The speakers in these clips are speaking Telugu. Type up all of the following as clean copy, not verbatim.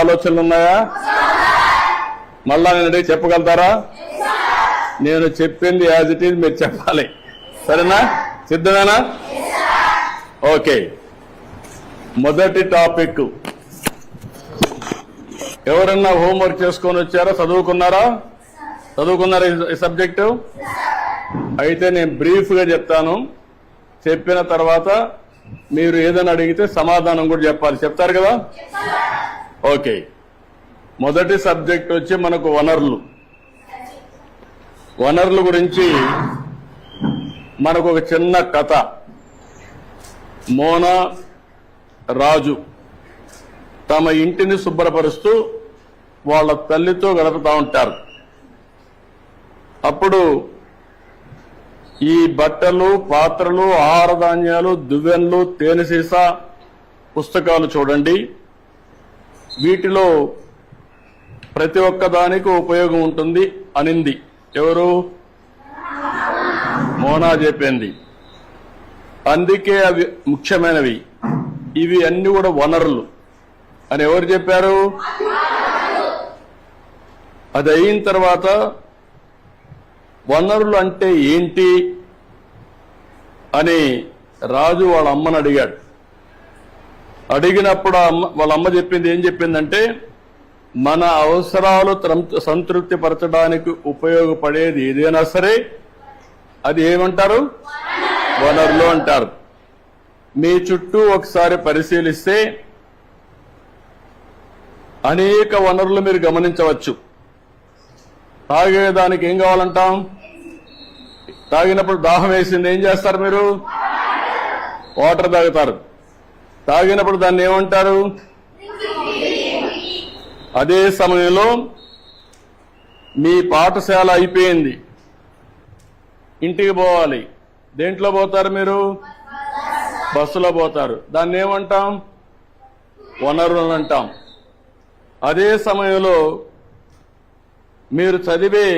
ఆలోచనలు ఉన్నాయా? మళ్ళా నేను చెప్పగలుగుతారా? నేను చెప్పింది యాజ్ ఇట్ ఈజ్ మీరు చెప్పాలి. సరేనా? సిద్ధమేనా? ఓకే. మొదటి టాపిక్ ఎవరన్నా హోంవర్క్ చేసుకొని వచ్చారా? చదువుకున్నారా ఈ సబ్జెక్టు? అయితే నేను బ్రీఫ్ గా చెప్తాను. చెప్పిన తర్వాత మీరు ఏదైనా అడిగితే సమాధానం కూడా చెప్పాలి. చెప్తారు కదా? ఓకే. మొదటి సబ్జెక్ట్ వచ్చి మనకు వనరుల గురించి మనకు ఒక చిన్న కథ. మోనా రాజు తమ ఇంటిని శుభ్రపరుస్తూ వాళ్ళ తల్లితో గడుపుతా ఉంటారు. అప్పుడు ఈ బట్టలు, పాత్రలు, ఆహార ధాన్యాలు, దువ్వెనలు, తేనె సీసా, పుస్తకాలు చూడండి. వీటిలో ప్రతి ఒక్క దానికి ఉపయోగం ఉంటుంది అనింది. ఎవరు? మోనా చెప్పింది. అందుకే అవి ముఖ్యమైనవి. ఇవి అన్ని కూడా వనరులు అని ఎవరు చెప్పారు? అది అయిన తర్వాత వనరులు అంటే ఏంటి అని రాజు వాళ్ళ అమ్మని అడిగాడు. అడిగినప్పుడు వాళ్ళ అమ్మ చెప్పింది ఏం చెప్పిందంటే, మన అవసరాలు సంతృప్తి పరచడానికి ఉపయోగపడేది ఏదైనా సరే అది ఏమంటారు? వనరులు అంటారు. మీ చుట్టూ ఒకసారి పరిశీలిస్తే అనేక వనరులు మీరు గమనించవచ్చు. తాగేదానికి ఏం కావాలంటాం? తాగినప్పుడు దాహం వేసింది, ఏం చేస్తారు మీరు? వాటర్ తాగుతారు. తాగినప్పుడు దాన్ని ఏమంటారు? అదే సమయంలో మీ పాఠశాల అయిపోయింది, ఇంటికి పోవాలి. దేంట్లో పోతారు మీరు? బస్సులో పోతారు. దాన్ని ఏమంటాం? వనరులు అంటాం. అదే సమయంలో మీరు చదివే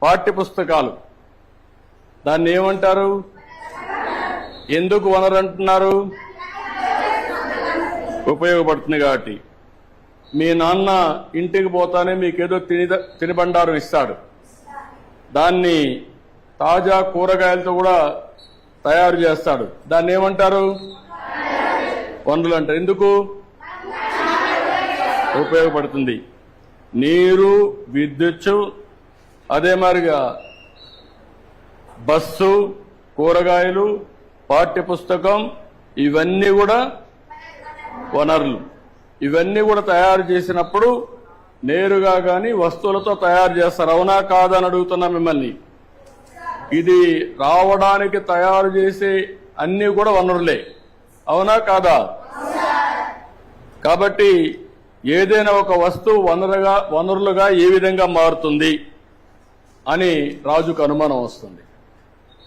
పాఠ్య పుస్తకాలు, దాన్ని ఏమంటారు? ఎందుకు వనరు అంటున్నారు? ఉపయోగపడుతుంది కాబట్టి. మీ నాన్న ఇంటికి పోతానే మీకేదో తినిబండారం ఇస్తాడు. దాన్ని తాజా కూరగాయలతో కూడా తయారు చేస్తాడు. దాన్ని ఏమంటారు? వనరులు అంటారు. ఎందుకు? ఉపయోగపడుతుంది. నీరు, విద్యుత్, అదే మాదిరిగా బస్సు, కూరగాయలు, పాఠ్య పుస్తకం, ఇవన్నీ కూడా వనరులు. ఇవన్నీ కూడా తయారు చేసినప్పుడు నేరుగా గాని వస్తువులతో తయారు చేస్తారు. అవునా కాదా అని అడుగుతున్నా మిమ్మల్ని. ఇది రావడానికి తయారు చేసే అన్ని కూడా వనరులే. అవునా కాదా? కాబట్టి ఏదైనా ఒక వస్తువు వనరులుగా ఏ విధంగా మారుతుంది అని రాజుకు అనుమానం వస్తుంది.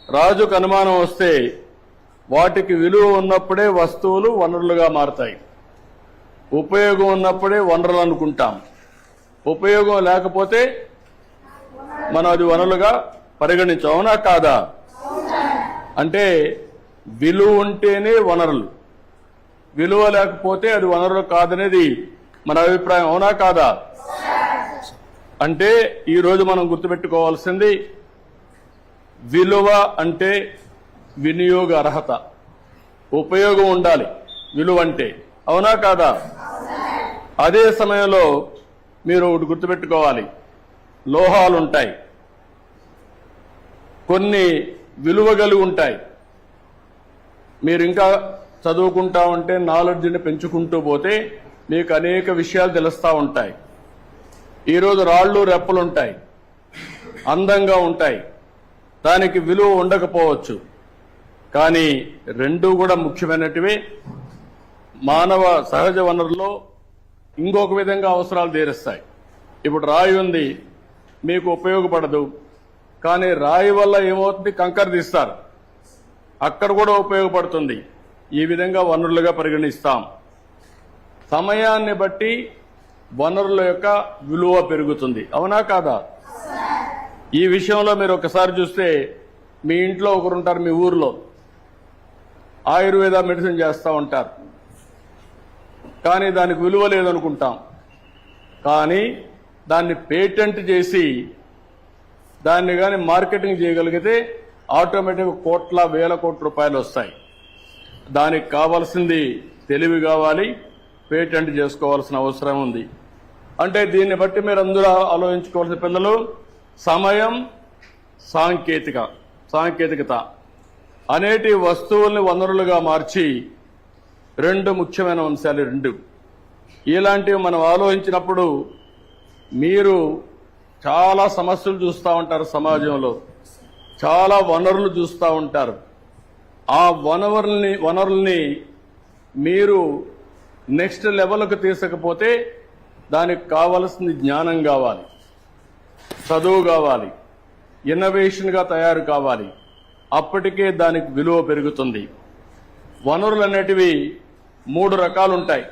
రాజుకు అనుమానం వస్తే వాటికి విలువ ఉన్నప్పుడే వస్తువులు వనరులుగా మారతాయి. ఉపయోగం ఉన్నప్పుడే వనరులు అనుకుంటాం. ఉపయోగం లేకపోతే మనం అది వనరులుగా పరిగణించాం. అవునా కాదా? అంటే విలువ ఉంటేనే వనరులు, విలువ లేకపోతే అది వనరులు కాదనేది మన అభిప్రాయం. అవునా కాదా? అంటే ఈరోజు మనం గుర్తుపెట్టుకోవాల్సింది, విలువ అంటే వినియోగ అర్హత, ఉపయోగం ఉండాలి విలువ అంటే. అవునా కాదా? అదే సమయంలో మీరు ఒకటి గుర్తుపెట్టుకోవాలి, లోహాలు ఉంటాయి, కొన్ని విలువ కలిగి ఉంటాయి. మీరు ఇంకా చదువుకుంటా ఉంటే, నాలెడ్జ్ని పెంచుకుంటూ పోతే మీకు అనేక విషయాలు తెలుస్తూ ఉంటాయి. ఈరోజు రాళ్ళు రెప్పలు ఉంటాయి, అందంగా ఉంటాయి, దానికి విలువ ఉండకపోవచ్చు. కానీ రెండూ కూడా ముఖ్యమైనటివే. మానవ సహజ వనరుల్లో ఇంకొక విధంగా అవసరాలు తీరుస్తాయి. ఇప్పుడు రాయి ఉంది, మీకు ఉపయోగపడదు, కానీ రాయి వల్ల ఏమవుతుంది? కంకర తీస్తారు, అక్కడ కూడా ఉపయోగపడుతుంది. ఈ విధంగా వనరులుగా పరిగణిస్తాం. సమయాన్ని బట్టి వనరుల యొక్క విలువ పెరుగుతుంది. అవునా కాదా? ఈ విషయంలో మీరు ఒకసారి చూస్తే, మీ ఇంట్లో ఒకరుంటారు, మీ ఊర్లో ఆయుర్వేద మెడిసిన్ చేస్తూ ఉంటారు, కానీ దానికి విలువ లేదనుకుంటాం. కానీ దాన్ని పేటెంట్ చేసి దాన్ని కానీ మార్కెటింగ్ చేయగలిగితే ఆటోమేటిక్గా కోట్ల వేల కోట్ల రూపాయలు వస్తాయి. దానికి కావాల్సింది తెలివి కావాలి, పేటెంట్ చేసుకోవాల్సిన అవసరం ఉంది. అంటే దీన్ని బట్టి మీరు అందరూ ఆలోచించుకోవాల్సిన పిల్లలు సమయం, సాంకేతికత అనేటి వస్తువుల్ని వనరులుగా మార్చి రెండు ముఖ్యమైన అంశాలు రెండు. ఇలాంటివి మనం ఆలోచించినప్పుడు మీరు చాలా సమస్యలు చూస్తూ ఉంటారు, సమాజంలో చాలా వనరులు చూస్తూ ఉంటారు. ఆ వనరుల్ని మీరు నెక్స్ట్ లెవెల్కి తీసుకపోతే దానికి కావలసింది జ్ఞానం కావాలి, చదువు కావాలి, ఇన్నోవేషన్గా తయారు కావాలి. అప్పటికే దానికి విలువ పెరుగుతుంది. వనరులు అనేటివి 3 రకాలు ఉంటాయి.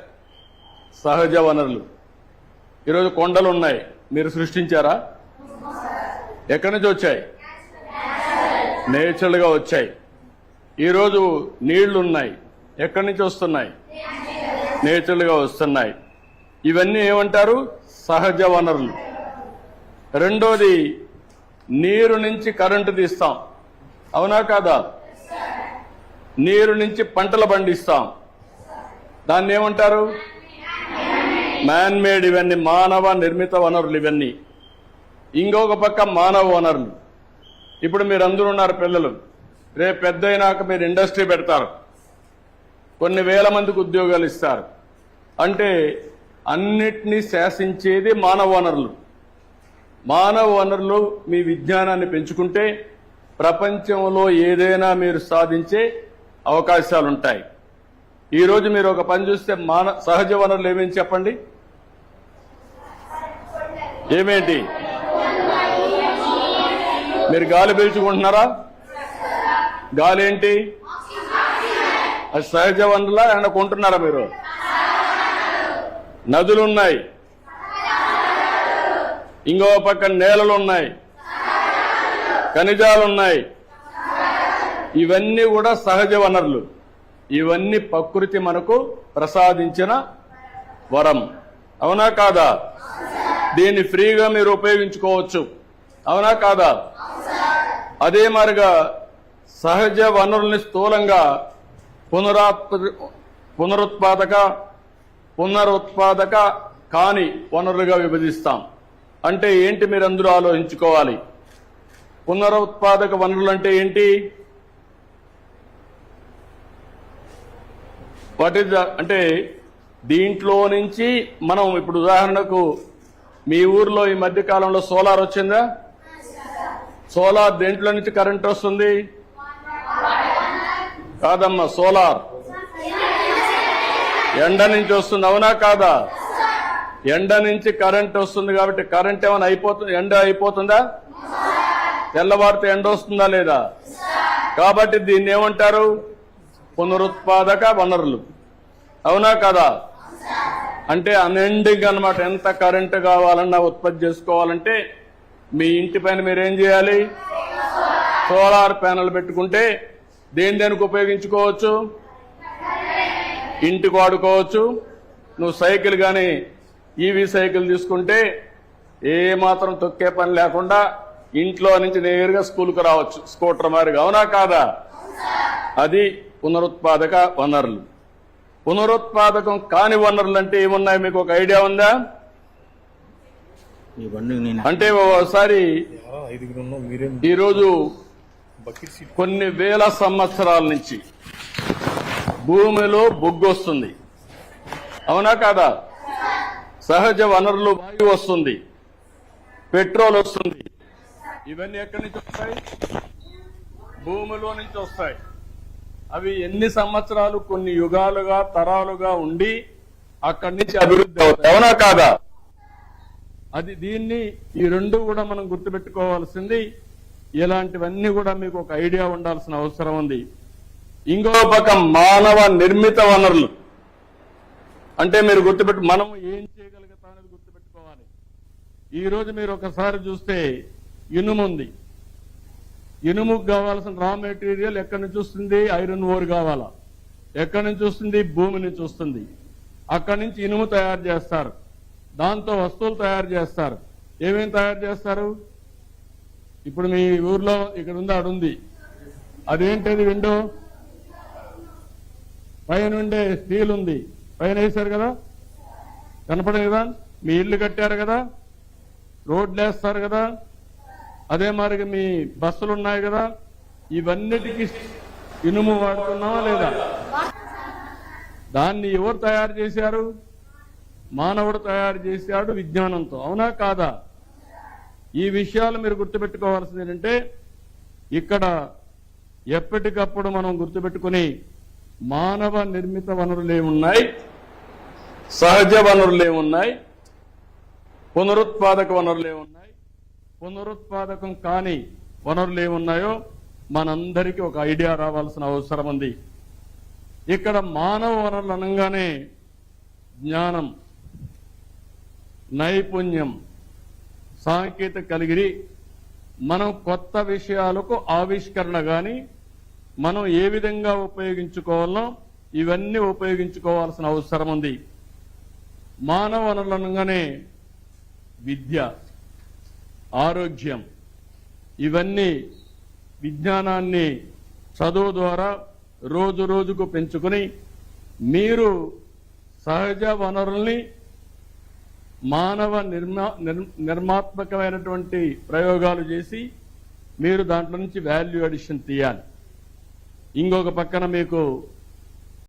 సహజ వనరులు. ఈరోజు కొండలు ఉన్నాయి, మీరు సృష్టించారా? ఎక్కడి నుంచి వచ్చాయి? నేచురల్గా వచ్చాయి. ఈరోజు నీళ్లు ఉన్నాయి, ఎక్కడి నుంచి వస్తున్నాయి? నేచురల్గా వస్తున్నాయి. ఇవన్నీ ఏమంటారు? సహజ వనరులు. రెండోది, నీరు నుంచి కరెంటు తీస్తాం, అవునా కాదా? నీరు నుంచి పంటలు పండిస్తాం, దాన్ని ఏమంటారు? Man made. ఇవన్నీ మానవ నిర్మిత వనరులు. ఇవన్నీ ఇంకొక పక్క మానవ వనరులు. ఇప్పుడు మీరు అందరూ ఉన్నారు పిల్లలు, రేపు పెద్ద అయినాక మీరు ఇండస్ట్రీ పెడతారు, కొన్ని వేల మందికి ఉద్యోగాలు ఇస్తారు. అంటే అన్నిటినీ శాసించేది మానవ వనరులు. మానవ వనరులు మీ విజ్ఞానాన్ని పెంచుకుంటే ప్రపంచంలో ఏదైనా మీరు సాధించే అవకాశాలుంటాయి. ఈరోజు మీరు ఒక పని చూస్తే సహజ వనరులు ఏమేమి చెప్పండి? ఏమేంటి? మీరు గాలి పీల్చుకుంటున్నారా? గాలి ఏంటి? అది సహజ వనరులా ఏమన్నా కొంటున్నారా మీరు? నదులున్నాయి, ఇంకో పక్క నేలలున్నాయి, ఖనిజాలున్నాయి. ఇవన్నీ కూడా సహజ వనరులు. ఇవన్నీ ప్రకృతి మనకు ప్రసాదించిన వరం, అవునా కాదా? దీన్ని ఫ్రీగా మీరు ఉపయోగించుకోవచ్చు, అవునా కాదా? అదే మరిగా సహజ వనరుల్ని స్థూలంగా పునరుత్పాదక కాని వనరులుగా విభజిస్తాం. అంటే ఏంటి మీరందరూ ఆలోచించుకోవాలి. పునరుత్పాదక వనరులు అంటే ఏంటి? వాట్ ఈజ్ అంటే దీంట్లో నుంచి మనం ఇప్పుడు ఉదాహరణకు మీ ఊర్లో ఈ మధ్య కాలంలో సోలార్ వచ్చిందా? సోలార్ దేంట్లో నుంచి కరెంట్ వస్తుంది? కాదమ్మా, సోలార్ ఎండ నుంచి వస్తుంది, అవునా కాదా? ఎండ నుంచి కరెంట్ వస్తుంది కాబట్టి కరెంట్ ఏమైనా అయిపోతుంది, ఎండ అయిపోతుందా? తెల్లవారితే ఎండ వస్తుందా లేదా? కాబట్టి దీన్ని ఏమంటారు? పునరుత్పాదక వనరులు, అవునా కదా? అంటే అన్ఎండింగ్ అన్నమాట. ఎంత కరెంటు కావాలన్నా ఉత్పత్తి చేసుకోవాలంటే మీ ఇంటి పైన మీరేం చేయాలి? సోలార్ ప్యానెల్ పెట్టుకుంటే దేనికి ఉపయోగించుకోవచ్చు? ఇంటికి వాడుకోవచ్చు. నువ్వు సైకిల్ కానీ ఈవీ సైకిల్ తీసుకుంటే ఏ మాత్రం తొక్కే పని లేకుండా ఇంట్లో నుంచి నేరుగా స్కూల్కి రావచ్చు, స్కూటర్ మారిగా, అవునా కాదా? అది పునరుత్పాదక వనరులు. పునరుత్పాదకం కాని వనరులు అంటే ఏమున్నాయి? మీకు ఒక ఐడియా ఉందా? అంటే ఒకసారి ఈరోజు కొన్ని వేల సంవత్సరాల నుంచి భూమిలో బొగ్గు వస్తుంది, అవునా కాదా? సహజ వనరులు వాయువు వస్తుంది, పెట్రోల్ వస్తుంది. ఇవన్నీ ఎక్కడి నుంచి వస్తాయి? భూమిలో నుంచి వస్తాయి. అవి ఎన్ని సంవత్సరాలు, కొన్ని యుగాలుగా, తరాలుగా ఉండి అక్కడి నుంచి అభివృద్ధి అవుతాయి, అవునా కాదా? దీన్ని ఈ రెండు కూడా మనం గుర్తుపెట్టుకోవాల్సింది. ఇలాంటివన్నీ కూడా మీకు ఒక ఐడియా ఉండాల్సిన అవసరం ఉంది. ఇంకో పక్క మానవ నిర్మిత వనరులు అంటే మీరు మనం ఏం చేయగలుగుతాం అనేది గుర్తుపెట్టుకోవాలి. ఈ రోజు మీరు ఒకసారి చూస్తే ఇనుము ఉంది. ఇనుముకు కావాల్సిన రా మెటీరియల్ ఎక్కడి నుంచి వస్తుంది? ఐరన్ ఓర్ కావాలా? ఎక్కడి నుంచి వస్తుంది? భూమి నుంచి వస్తుంది. అక్కడి నుంచి ఇనుము తయారు చేస్తారు. దాంతో వస్తువులు తయారు చేస్తారు. ఏమేమి తయారు చేస్తారు? ఇప్పుడు మీ ఊర్లో ఇక్కడ ఉంది, అడుంది, అదేంటది? విండో పైన ఉండే స్టీల్ ఉంది, పైన వేశారు కదా, కనపడదు కదా. మీ ఇల్లు కట్టారు కదా, రోడ్లు వేస్తారు కదా, అదే మరి మీ బస్సులు ఉన్నాయి కదా, ఇవన్నిటికీ ఇనుము వాడుతున్నావా లేదా? దాన్ని ఎవరు తయారు చేశారు? మానవుడు తయారు చేశాడు విజ్ఞానంతో. అవునా కాదా? ఈ విషయాలు మీరు గుర్తుపెట్టుకోవాల్సింది ఏంటంటే, ఇక్కడ ఎప్పటికప్పుడు మనం గుర్తుపెట్టుకుని మానవ నిర్మిత వనరులు ఏమున్నాయి, సహజ వనరులు ఏమున్నాయి, పునరుత్పాదక వనరులు ఏమున్నాయి, పునరుత్పాదకం కాని వనరులు ఏమున్నాయో మనందరికీ ఒక ఐడియా రావాల్సిన అవసరం ఉంది. ఇక్కడ మానవ వనరులు అనగానే జ్ఞానం, నైపుణ్యం, సాంకేతిక కలిగిరి, మనం కొత్త విషయాలకు ఆవిష్కరణ గాని మనం ఏ విధంగా ఉపయోగించుకోవాలో ఇవన్నీ ఉపయోగించుకోవాల్సిన అవసరం ఉంది. మానవ వనరులు అనగానే విద్య, ఆరోగ్యం, ఇవన్నీ విజ్ఞానాన్ని చదువు ద్వారా రోజు రోజుకు పెంచుకుని మీరు సహజ వనరుల్ని మానవ నిర్మాత్మకమైనటువంటి ప్రయోగాలు చేసి మీరు దాంట్లో నుంచి వాల్యూ అడిషన్ తీయాలి. ఇంకొక పక్కన మీకు